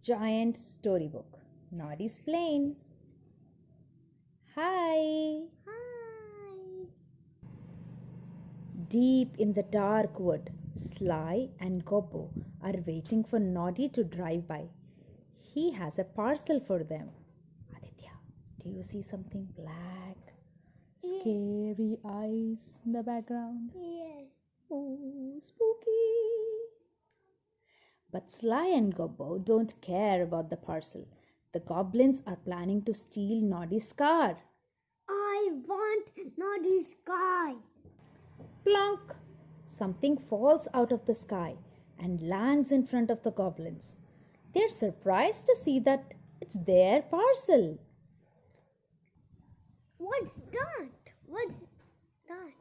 Giant storybook. Noddy's plane. Hi. Hi. Deep in the dark wood, Sly and Gobbo are waiting for Noddy to drive by. He has a parcel for them. Aditya, do you see something black? Scary eyes in the background. Yes. Oh, spooky. But Sly and Gobbo don't care about the parcel. The goblins are planning to steal Noddy's car. I want Noddy's sky. Plonk! Something falls out of the sky and lands in front of the goblins. They're surprised to see that it's their parcel. What's that? What's that?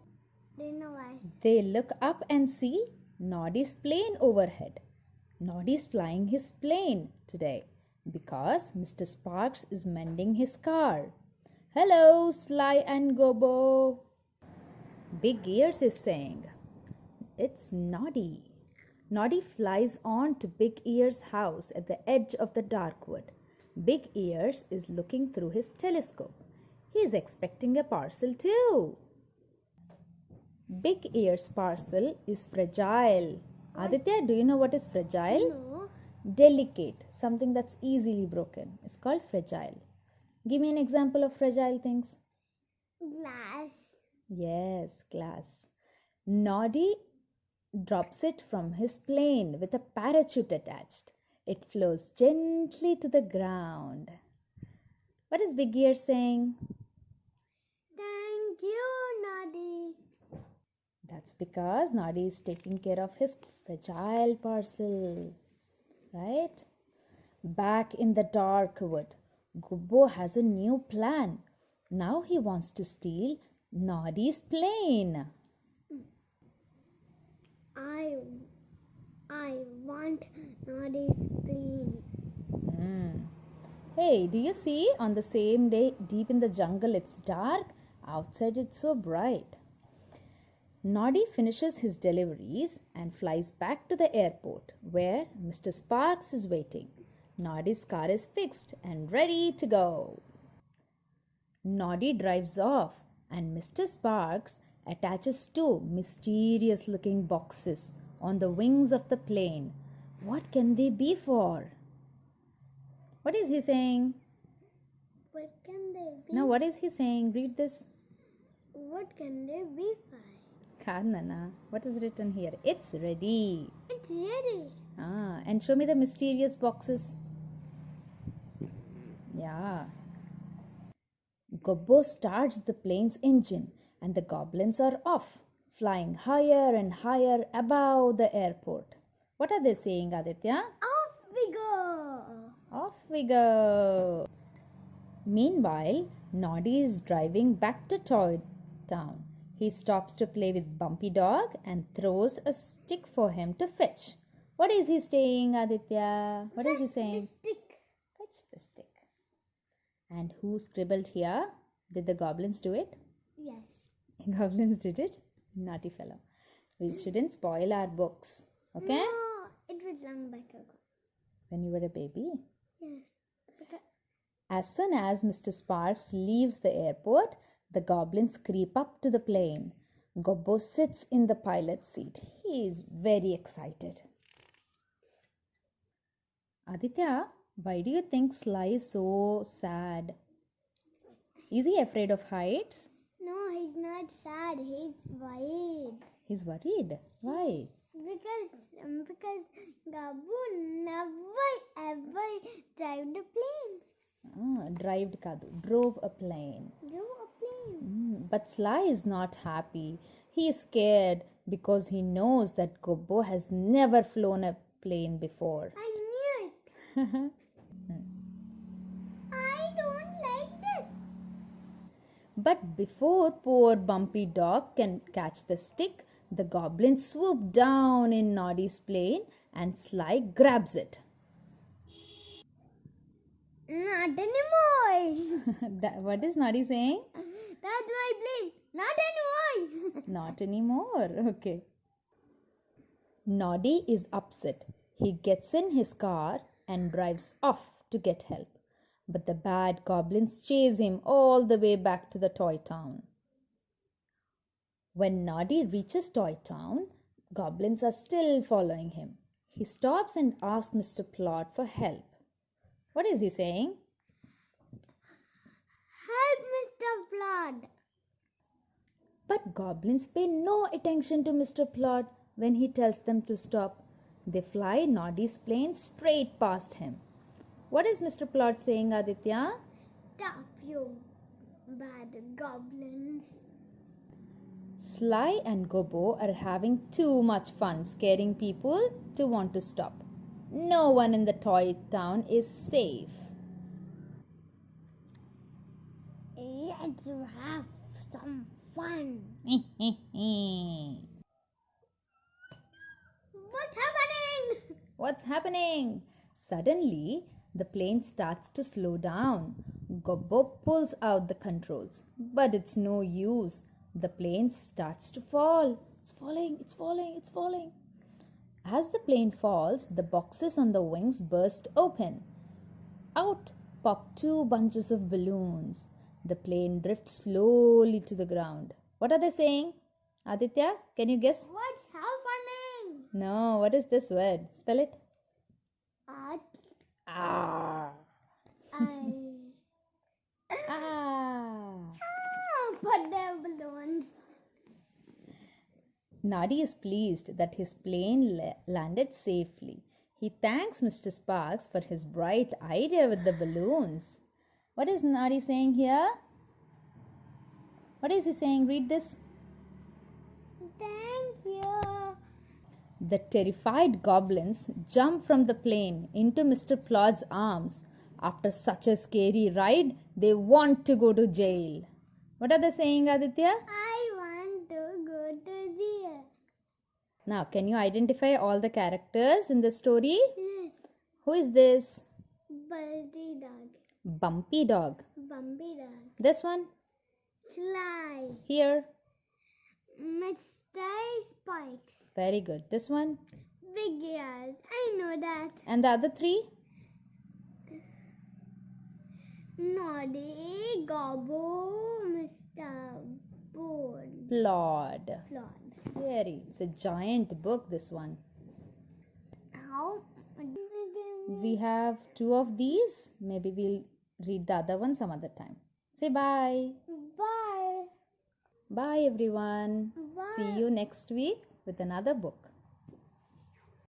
They know why. They look up and see Noddy's plane overhead. Noddy's flying his plane today because Mr. Sparks is mending his car. Hello, Sly and Gobbo. Big Ears is saying, it's Noddy. Noddy flies on to Big Ear's house at the edge of the dark wood. Big Ears is looking through his telescope. He is expecting a parcel too. Big Ear's parcel is fragile. Aditya, do you know what is fragile? No. Delicate, something that's easily broken. It's called fragile. Give me an example of fragile things. Glass. Yes, glass. Noddy drops it from his plane with a parachute attached. It flows gently to the ground. What is Big Ear saying? Thank you, Noddy. That's because Noddy is taking care of his fragile parcel. Right? Back in the dark wood, Gobbo has a new plan. Now he wants to steal Noddy's plane. I want Noddy's plane. Hey, do you see on the same day deep in the jungle it's dark? Outside it's so bright. Noddy finishes his deliveries and flies back to the airport where Mr. Sparks is waiting. Noddy's car is fixed and ready to go. Noddy drives off and Mr. Sparks attaches two mysterious looking boxes on the wings of the plane. What can they be for? What is he saying? What can they be? Now, what is he saying? Read this. What can they be for? Karnana, what is written here? It's ready. It's ready. And show me the mysterious boxes. Yeah. Gobbo starts the plane's engine and the goblins are off, flying higher and higher above the airport. What are they saying, Aditya? Off we go. Off we go. Meanwhile, Noddy is driving back to Toy Town. He stops to play with Bumpy Dog and throws a stick for him to fetch. What is he saying, Aditya? What is he saying? The stick. Fetch the stick. And who scribbled here? Did the goblins do it? Yes. Goblins did it? Naughty fellow. We shouldn't spoil our books. Okay? No, it was long back ago. When you were a baby? Yes. As soon as Mr. Sparks leaves the airport, the goblins creep up to the plane. Gobbo sits in the pilot's seat. He is very excited. Aditya, why do you think Sly is so sad? Is he afraid of heights? No, he's not sad. He's worried. He's worried. Why? Because Gabu never ever drove the plane. Drove a plane. Drove a plane. But Sly is not happy. He is scared because he knows that Gobbo has never flown a plane before. I knew it. I don't like this. But before poor Bumpy Dog can catch the stick, the goblins swoop down in Noddy's plane and Sly grabs it. Not anymore. What is Noddy saying? That's my plane. Not anymore. Not anymore. Okay. Noddy is upset. He gets in his car and drives off to get help. But the bad goblins chase him all the way back to the toy town. When Noddy reaches Toy Town, goblins are still following him. He stops and asks Mr. Plot for help. What is he saying? Help, Mr. Blood. But goblins pay no attention to Mr. Plot when he tells them to stop. They fly Noddy's plane straight past him. What is Mr. Plot saying, Aditya? Stop, you bad goblins. Sly and Gobbo are having too much fun scaring people to want to stop. No one in the toy town is safe. Let's have some fun. What's happening? What's happening? Suddenly, the plane starts to slow down. Gobbo pulls out the controls, but it's no use. The plane starts to fall. It's falling, it's falling, it's falling. As the plane falls, the boxes on the wings burst open. Out pop two bunches of balloons. The plane drifts slowly to the ground. What are they saying? Aditya, can you guess? What's happening? No, what is this word? Spell it. I. Ah. But they're balloons. Noddy is pleased that his plane landed safely. He thanks Mr. Sparks for his bright idea with the balloons. What is Noddy saying here? What is he saying? Read this. Thank you. The terrified goblins jump from the plane into Mr. Plod's arms. After such a scary ride, they want to go to jail. What are they saying, Aditya? I want to go to jail. Now, can you identify all the characters in the story? Yes. Who is this? Bumpy dog. Bumpy dog. Bumpy dog. This one? Sly. Here. Mr. Spikes. Very good. This one? Big ears. I know that. And the other three? Noddy, Gobbo, Mr. Plod. Plod. Very. It's a giant book, this one. How? We have two of these. Maybe we'll read the other one some other time. Say bye. Bye. Bye, everyone. Bye. See you next week with another book.